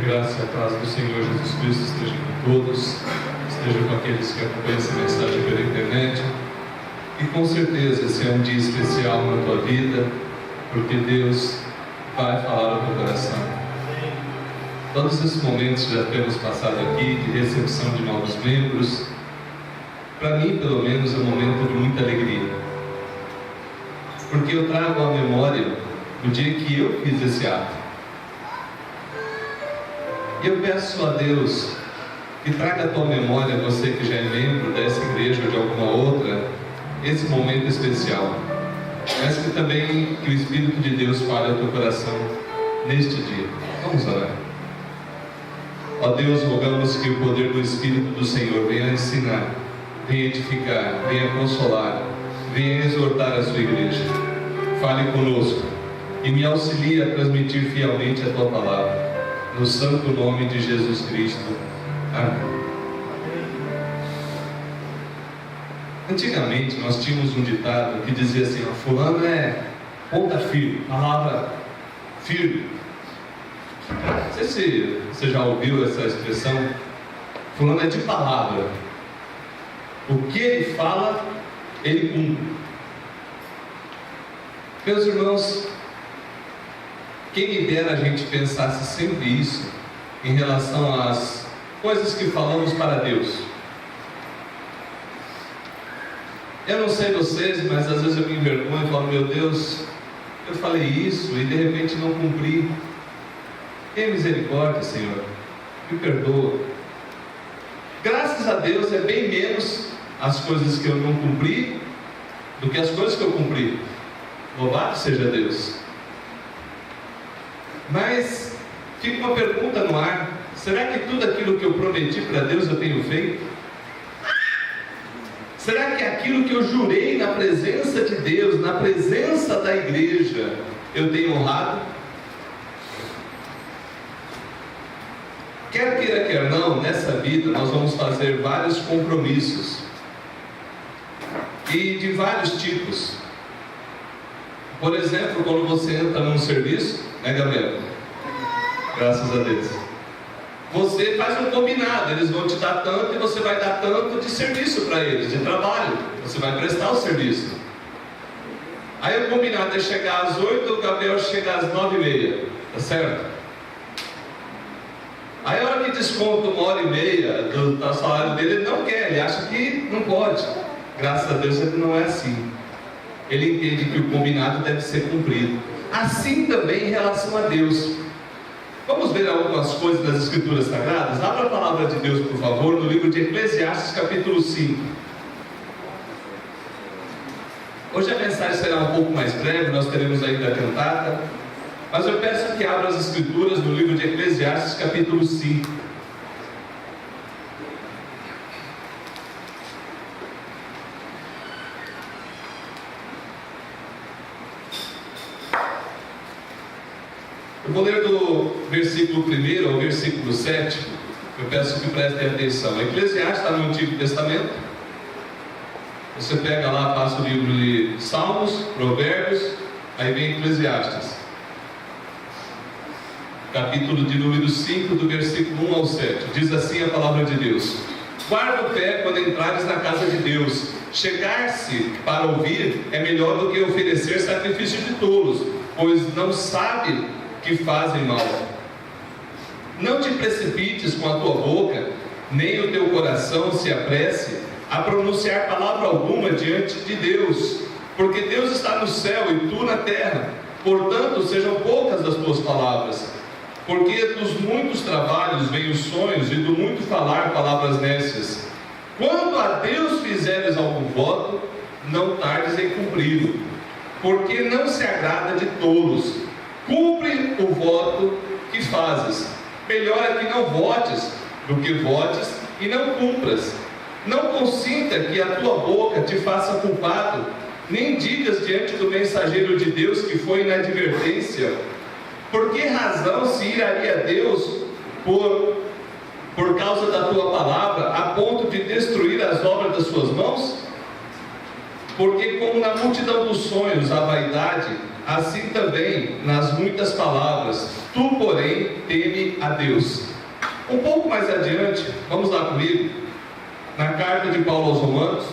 graça e a paz do Senhor Jesus Cristo esteja com todos, esteja com aqueles que acompanham essa mensagem pela internet. E com certeza esse é um dia especial na tua vida, porque Deus vai falar ao teu coração. Todos esses momentos que já temos passado aqui, de recepção de novos membros, para mim pelo menos é um momento de muita alegria, porque eu trago à memória o dia que eu fiz esse ato. E eu peço a Deus que traga à tua memória, você que já é membro dessa igreja ou de alguma outra, esse momento especial, mas que também que o Espírito de Deus fale ao teu coração neste dia. Vamos orar. Ó Deus, rogamos que o poder do Espírito do Senhor venha ensinar, venha edificar, venha consolar, venha exortar a sua igreja. Fale conosco e me auxilie a transmitir fielmente a tua palavra. No santo nome de Jesus Cristo. Amém. Antigamente nós tínhamos um ditado que dizia assim: ó, fulano é ponta firme, palavra firme. Não sei se você já ouviu essa expressão. Fulano é de palavra. O que ele fala, ele cumpre. Meus irmãos, quem me dera a gente pensasse sempre isso em relação às coisas que falamos para Deus. Eu não sei vocês, mas às vezes eu me envergonho e falo: meu Deus, eu falei isso e de repente não cumpri. Tenha misericórdia, Senhor, me perdoa. Graças a Deus é bem menos as coisas que eu não cumpri do que as coisas que eu cumpri. Louvado seja Deus. Mas fica uma pergunta no ar: será que tudo aquilo que eu prometi para Deus eu tenho feito? Será que aquilo que eu jurei na presença de Deus, na presença da igreja, eu tenho honrado? Quer queira, quer não, nessa vida nós vamos fazer vários compromissos, e de vários tipos. Por exemplo, quando você entra num serviço, né, Gabriel? Graças a Deus. Você faz um combinado, eles vão te dar tanto e você vai dar tanto de serviço para eles, de trabalho. Você vai prestar o serviço. Aí o combinado é chegar às 8, o Gabriel chega às 9h30, tá certo? Aí a hora que desconta 1h30 do salário dele, ele não quer, ele acha que não pode. Graças a Deus ele não é assim. Ele entende que o combinado deve ser cumprido. Assim também em relação a Deus. Vamos ver algumas coisas das Escrituras Sagradas? Abra a palavra de Deus, por favor, no livro de Eclesiastes, capítulo 5. Hoje a mensagem será um pouco mais breve, nós teremos ainda a cantata, mas eu peço que abra as Escrituras no livro de Eclesiastes, capítulo 5. Eu vou ler do versículo 1 ao versículo 7. Eu peço que prestem atenção. Eclesiastes está no Antigo Testamento. Você pega lá, passa o livro de Salmos, Provérbios, aí vem Eclesiastes. Capítulo de número 5, do versículo 1 ao 7. Diz assim a palavra de Deus: guarda o pé quando entrares na casa de Deus. Chegar-se para ouvir é melhor do que oferecer sacrifício de tolos, pois não sabe que fazem mal. Não te precipites com a tua boca, nem o teu coração se apresse a pronunciar palavra alguma diante de Deus, porque Deus está no céu e tu na terra. Portanto, sejam poucas as tuas palavras, porque dos muitos trabalhos vêm os sonhos, e do muito falar palavras nécias. Quando a Deus fizeres algum voto, não tardes em cumpri-lo, porque não se agrada de tolos. Cumpre o voto que fazes. Melhor é que não votes do que votes e não cumpras. Não consinta que a tua boca te faça culpado, nem digas diante do mensageiro de Deus que foi inadvertência. Por que razão se iraria Deus por causa da tua palavra, a ponto de destruir as obras das suas mãos? Porque como na multidão dos sonhos a vaidade, assim também nas muitas palavras. Tu, porém, teme a Deus. Um pouco mais adiante, vamos lá comigo, na carta de Paulo aos Romanos,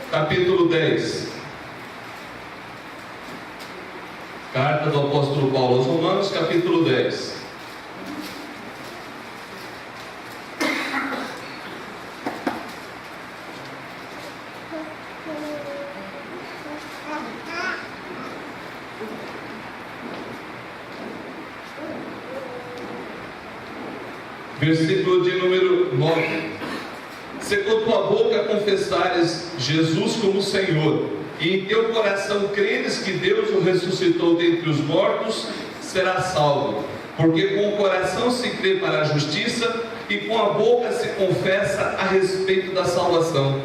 capítulo 10. Carta do apóstolo Paulo aos Romanos, capítulo 10. Versículo de número 9. Se com tua boca confessares Jesus como Senhor, e em teu coração creres que Deus o ressuscitou dentre os mortos, serás salvo. Porque com o coração se crê para a justiça, e com a boca se confessa a respeito da salvação.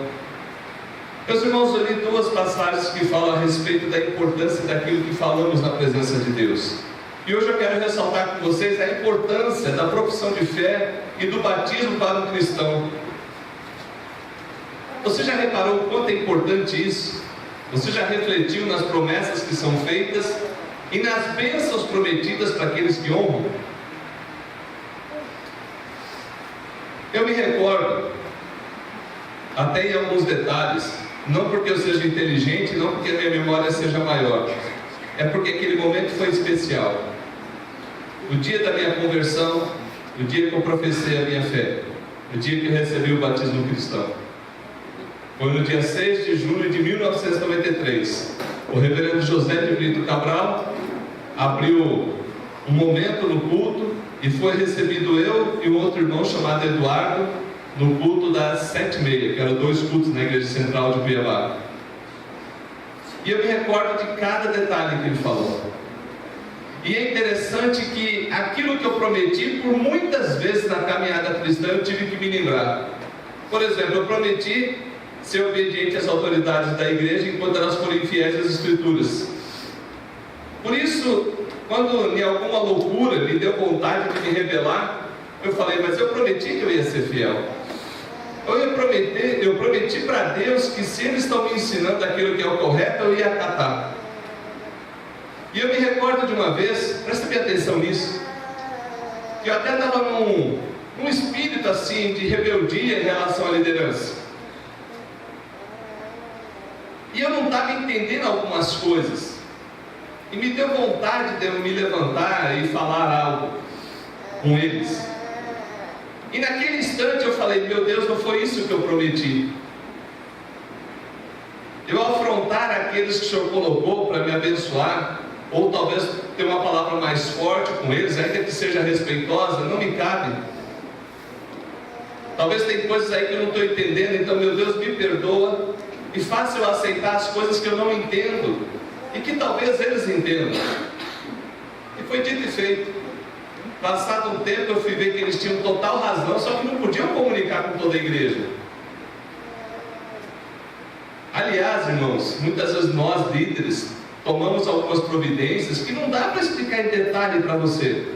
Meus irmãos, eu li duas passagens que falam a respeito da importância daquilo que falamos na presença de Deus. E hoje eu quero ressaltar com vocês a importância da profissão de fé e do batismo para um cristão. Você já reparou o quanto é importante isso? Você já refletiu nas promessas que são feitas e nas bênçãos prometidas para aqueles que honram? Eu me recordo, até em alguns detalhes, não porque eu seja inteligente, não porque a minha memória seja maior, é porque aquele momento foi especial. O dia da minha conversão, o dia que eu professei a minha fé, o dia que eu recebi o batismo cristão. Foi no dia 6 de julho de 1993. O reverendo José de Brito Cabral abriu um momento no culto e foi recebido eu e um outro irmão chamado Eduardo no culto das 7h30, que eram 2 cultos na igreja central de Cuiabá. E eu me recordo de cada detalhe que ele falou. E é interessante que aquilo que eu prometi, por muitas vezes na caminhada cristã, eu tive que me lembrar. Por exemplo, eu prometi ser obediente às autoridades da igreja enquanto elas forem fiéis às Escrituras. Por isso, quando em alguma loucura me deu vontade de me rebelar, eu falei, mas eu prometi que eu ia ser fiel. Eu prometi para Deus que se eles estão me ensinando aquilo que é o correto, eu ia acatar. E eu me recordo de uma vez, presta bem atenção nisso, que eu até estava num espírito assim de rebeldia em relação à liderança. E eu não estava entendendo algumas coisas. E me deu vontade de eu me levantar e falar algo com eles. E naquele instante eu falei, meu Deus, não foi isso que eu prometi. Eu afrontar aqueles que o Senhor colocou para me abençoar, ou talvez ter uma palavra mais forte com eles, ainda que seja respeitosa, não me cabe. Talvez tem coisas aí que eu não estou entendendo, então meu Deus me perdoa e faça eu aceitar as coisas que eu não entendo e que talvez eles entendam. E foi dito e feito. Passado um tempo eu fui ver que eles tinham total razão, só que não podiam comunicar com toda a igreja. Aliás, irmãos, muitas vezes nós líderes tomamos algumas providências que não dá para explicar em detalhe para você.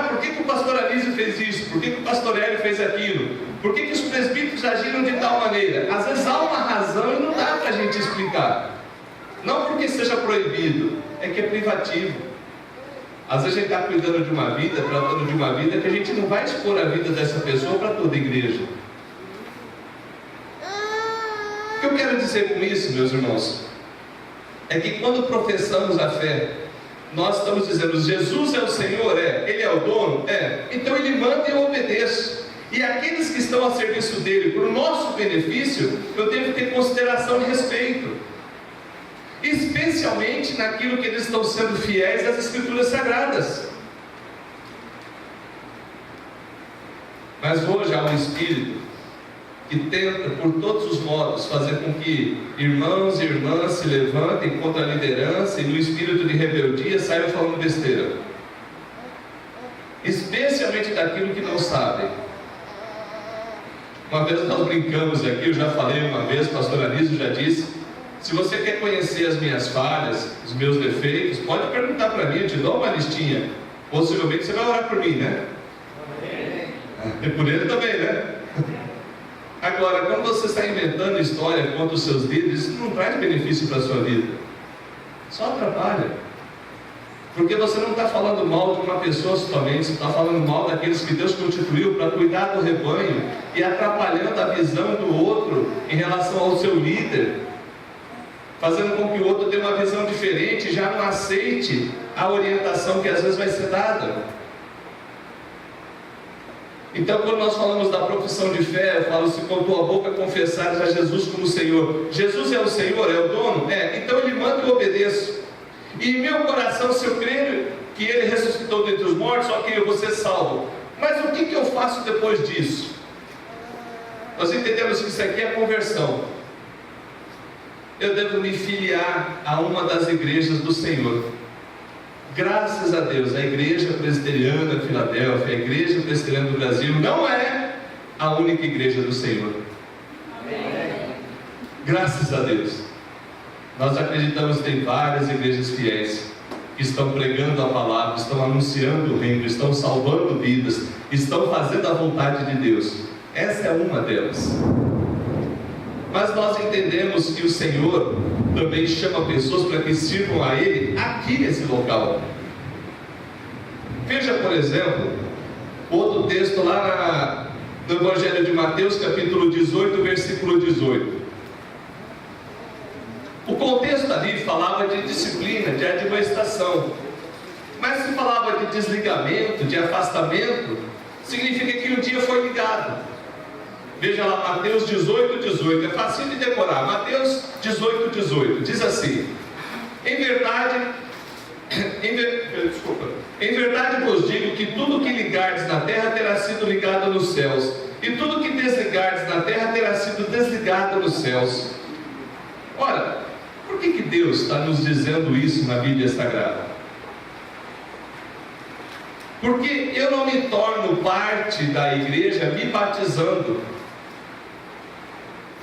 Por que o pastor Anísio fez isso? Por que o pastor Hélio fez aquilo? Por que os presbíteros agiram de tal maneira? Às vezes há uma razão e não dá para a gente explicar. Não porque seja proibido, é que é privativo. Às vezes a gente está cuidando de uma vida, tratando de uma vida, que a gente não vai expor a vida dessa pessoa para toda a igreja. O que eu quero dizer com isso, meus irmãos, é que quando professamos a fé, nós estamos dizendo, Jesus é o Senhor, Ele é o dono, então Ele manda e eu obedeço. E aqueles que estão a serviço dEle, para o nosso benefício, eu devo ter consideração e respeito. Especialmente naquilo que eles estão sendo fiéis às Escrituras Sagradas. Mas hoje há um espírito que tenta, por todos os modos, fazer com que irmãos e irmãs se levantem contra a liderança e no espírito de rebeldia saiam falando besteira. Especialmente daquilo que não sabem. Uma vez nós brincamos aqui, eu já falei uma vez, o pastor Anísio já disse, se você quer conhecer as minhas falhas, os meus defeitos, pode perguntar para mim, eu te dou uma listinha. Possivelmente você vai orar por mim, né? E por ele também, né? Agora, Agora, quando você está inventando história contra os seus líderes, isso não traz benefício para a sua vida, só atrapalha. Porque você não está falando mal de uma pessoa somente, você está falando mal daqueles que Deus constituiu para cuidar do rebanho e atrapalhando a visão do outro em relação ao seu líder, fazendo com que o outro tenha uma visão diferente e já não aceite a orientação que às vezes vai ser dada. Então, quando nós falamos da profissão de fé, eu falo, se com tua boca confessares a Jesus como Senhor. Jesus é o Senhor, é o dono? Então Ele manda e eu obedeço. E em meu coração, se eu crer que Ele ressuscitou dentre os mortos, ok, eu vou ser salvo. Mas o que eu faço depois disso? Nós entendemos que isso aqui é conversão. Eu devo me filiar a uma das igrejas do Senhor. Graças a Deus, a Igreja Presbiteriana de Filadélfia, a Igreja Presbiteriana do Brasil, não é a única igreja do Senhor. Amém. Graças a Deus. Nós acreditamos que tem várias igrejas fiéis que estão pregando a palavra, estão anunciando o reino, estão salvando vidas, estão fazendo a vontade de Deus. Essa é uma delas. Mas nós entendemos que o Senhor também chama pessoas para que sirvam a Ele aqui nesse local. Veja, por exemplo, outro texto lá no Evangelho de Mateus, capítulo 18, versículo 18. O contexto ali falava de disciplina, de admoestação. Mas se falava de desligamento, de afastamento, significa que um dia foi ligado. Veja lá, Mateus 18, 18, é fácil de decorar. Mateus 18, 18, diz assim: em verdade vos digo que tudo que ligardes na terra terá sido ligado nos céus, e tudo que desligardes na terra terá sido desligado nos céus. Ora, por que Deus está nos dizendo isso na Bíblia Sagrada? Porque eu não me torno parte da igreja me batizando.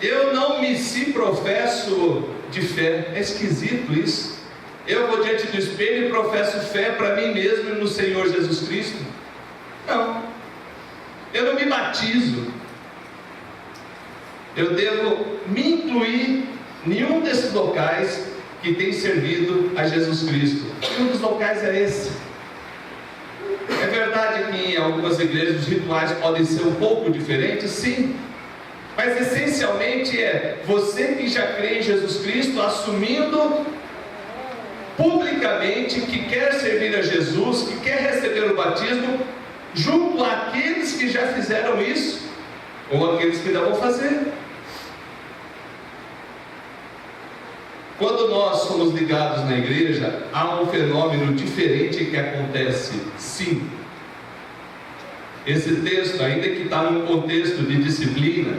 Eu não me professo de fé. É esquisito isso. Eu vou diante do espelho e professo fé para mim mesmo e no Senhor Jesus Cristo. Não. Eu não me batizo. Eu devo me incluir em um desses locais que tem servido a Jesus Cristo. E um dos locais é esse. É verdade que em algumas igrejas os rituais podem ser um pouco diferentes, sim. Mas essencialmente é você que já crê em Jesus Cristo assumindo publicamente que quer servir a Jesus, que quer receber o batismo, junto àqueles que já fizeram isso, ou aqueles que ainda vão fazer. Quando nós somos ligados na igreja, há um fenômeno diferente que acontece, sim. Esse texto, ainda que está num contexto de disciplina,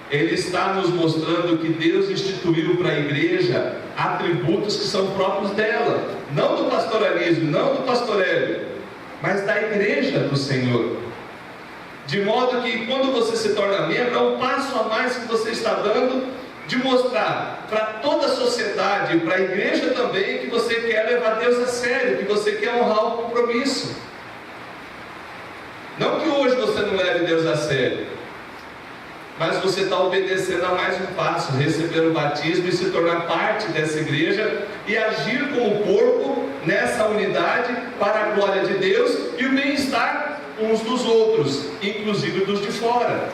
ele está nos mostrando que Deus instituiu para a igreja atributos que são próprios dela, não do pastoralismo, não do pastoréio, mas da igreja do Senhor. De modo que quando você se torna membro, é um passo a mais que você está dando de mostrar para toda a sociedade, para a igreja também, que você quer levar Deus a sério, que você quer honrar o compromisso. Não que hoje você não leve Deus a sério, mas você está obedecendo a mais um passo, receber o batismo e se tornar parte dessa igreja e agir como corpo nessa unidade para a glória de Deus e o bem-estar uns dos outros, inclusive dos de fora.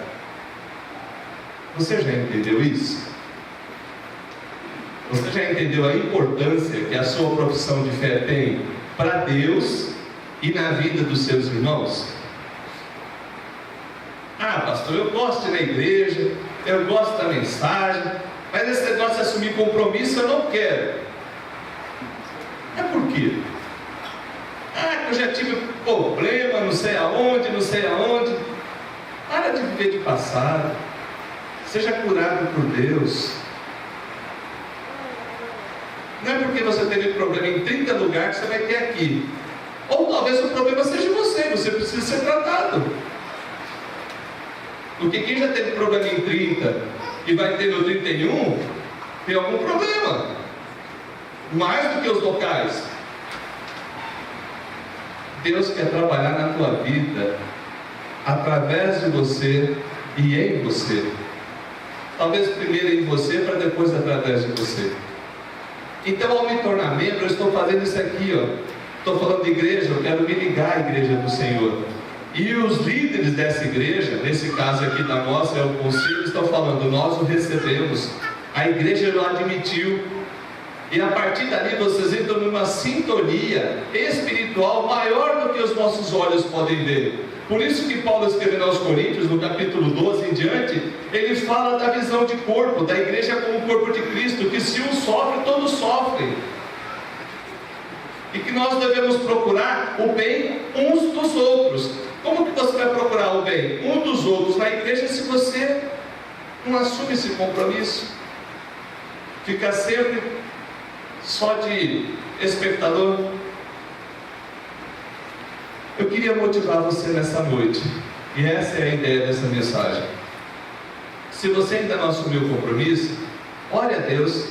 Você já entendeu isso? Você já entendeu a importância que a sua profissão de fé tem para Deus e na vida dos seus irmãos? Ah, pastor, eu gosto de ir na igreja, eu gosto da mensagem, mas esse negócio de assumir compromisso eu não quero. É por quê? Ah, eu já tive problema, não sei aonde. Para de viver de passado. Seja curado por Deus. Não é porque você teve problema em 30 lugares que você vai ter aqui. Ou talvez o problema seja você precisa ser tratado. Porque quem já teve problema em 30 e vai ter no 31, tem algum problema. Mais do que os locais. Deus quer trabalhar na tua vida, através de você e em você. Talvez primeiro em você, para depois através de você. Então, ao me tornar membro, eu estou fazendo isso aqui, ó. Estou falando de igreja, eu quero me ligar à igreja do Senhor. E os líderes dessa igreja, nesse caso aqui da nossa, é o conselho, estão falando, nós o recebemos. A igreja o admitiu. E a partir dali vocês entram numa sintonia espiritual maior do que os nossos olhos podem ver. Por isso que Paulo escrevendo aos Coríntios, no capítulo 12 em diante, ele fala da visão de corpo, da igreja como o corpo de Cristo, que se um sofre, todos sofrem. E que nós devemos procurar o bem uns dos outros. Como que você vai procurar o bem um dos outros na igreja se você não assume esse compromisso? Fica sempre só de espectador. Eu queria motivar você nessa noite, e essa é a ideia dessa mensagem. Se você ainda não assumiu o compromisso, ore a Deus,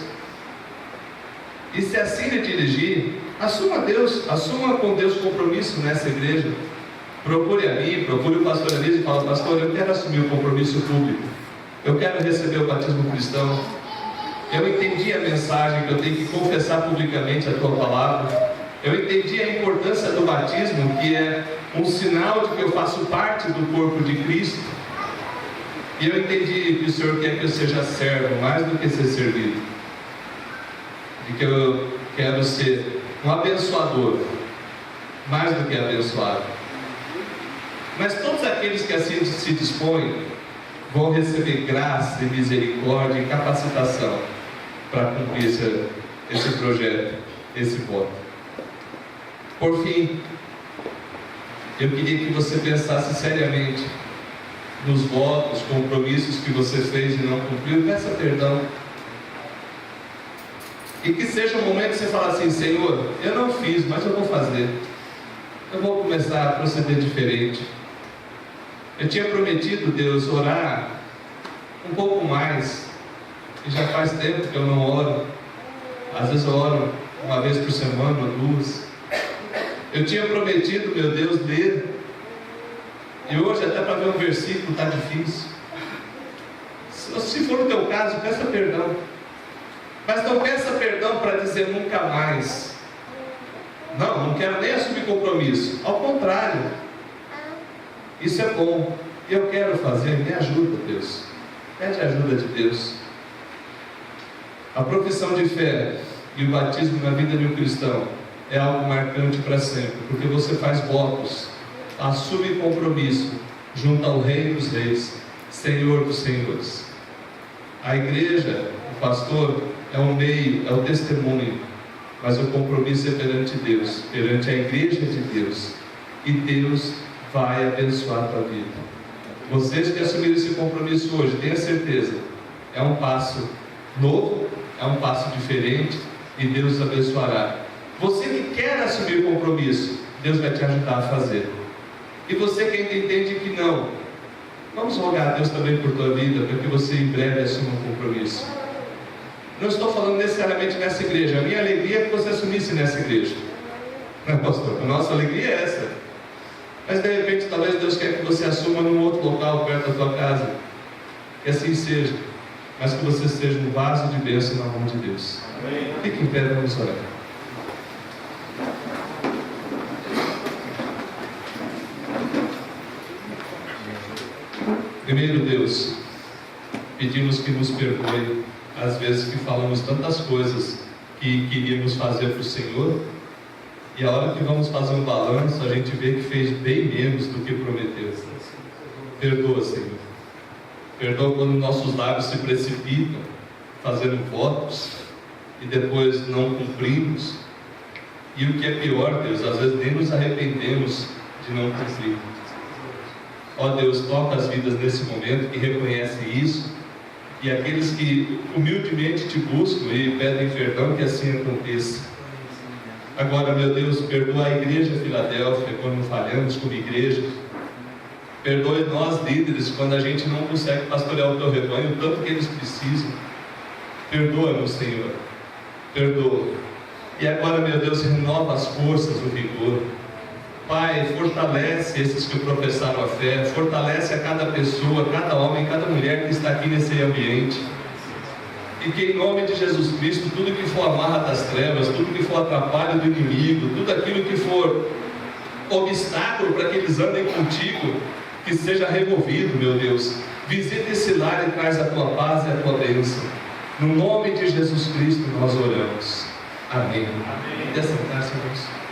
e se assim lhe dirigir, assuma Deus, assuma com Deus compromisso nessa igreja. Procure a mim, procure o pastor Elise e fala: pastor, eu quero assumir o compromisso público, eu quero receber o batismo cristão, eu entendi a mensagem que eu tenho que confessar publicamente a tua palavra, eu entendi a importância do batismo, que é um sinal de que eu faço parte do corpo de Cristo, e eu entendi que o Senhor quer que eu seja servo mais do que ser servido, e que eu quero ser um abençoador mais do que abençoado. Mas todos aqueles que assim se dispõem vão receber graça e misericórdia e capacitação para cumprir esse projeto, esse voto. Por fim, eu queria que você pensasse seriamente nos votos, compromissos que você fez e não cumpriu. Peça perdão. E que seja um momento que você fala assim: Senhor, eu não fiz, mas eu vou fazer. Eu vou começar a proceder diferente. Eu tinha prometido, Deus, orar um pouco mais, e já faz tempo que eu não oro. Às vezes eu oro uma vez por semana ou duas. Eu tinha prometido, meu Deus, ler, e hoje até para ver um versículo está difícil. Se for o teu caso, peça perdão. Mas não peça perdão para dizer nunca mais. Não quero nem assumir compromisso. Ao contrário, isso é bom, eu quero fazer, me ajuda, Deus. Pede a ajuda de Deus. A profissão de fé e o batismo na vida de um cristão é algo marcante para sempre, porque você faz votos, assume compromisso junto ao Rei dos Reis, Senhor dos Senhores. A igreja, o pastor, é um meio, é o testemunho, mas o compromisso é perante Deus, perante a igreja de Deus, e Deus vai abençoar a tua vida. Vocês que assumiram esse compromisso hoje, tenha certeza, é um passo novo, é um passo diferente, e Deus os abençoará. Você que quer assumir o compromisso, Deus vai te ajudar a fazer. E você que ainda entende que não, vamos rogar a Deus também por tua vida, para que você em breve assuma um compromisso. Não estou falando necessariamente nessa igreja, a minha alegria é que você assumisse nessa igreja. Não, pastor, a nossa alegria é essa. Mas de repente, talvez Deus quer que você assuma num outro local perto da tua casa. Que assim seja, mas que você seja um vaso de bênção na mão de Deus. Amém. Fique em pé, vamos orar. Primeiro, Deus, pedimos que nos perdoe às vezes que falamos tantas coisas que queríamos fazer para o Senhor, e a hora que vamos fazer um balanço, a gente vê que fez bem menos do que prometeu. Perdoa, Senhor. Perdoa quando nossos lábios se precipitam, fazendo votos, e depois não cumprimos. E o que é pior, Deus, às vezes nem nos arrependemos de não cumprir. Ó Deus, toca as vidas nesse momento que reconhecem isso, e aqueles que humildemente te buscam e pedem perdão, que assim aconteça. Agora, meu Deus, perdoa a igreja Filadélfia quando falhamos como igreja. Perdoe nós líderes quando a gente não consegue pastorear o teu rebanho, tanto que eles precisam. Perdoa-nos, Senhor. Perdoa. E agora, meu Deus, renova as forças, o vigor. Pai, fortalece esses que professaram a fé, fortalece a cada pessoa, cada homem, cada mulher que está aqui nesse ambiente. E que em nome de Jesus Cristo, tudo que for amarra das trevas, tudo que for atrapalho do inimigo, tudo aquilo que for obstáculo para que eles andem contigo, que seja removido, meu Deus. Visita esse lar e traz a tua paz e a tua bênção. No nome de Jesus Cristo nós oramos. Amém. Amém. Desce, irmãos.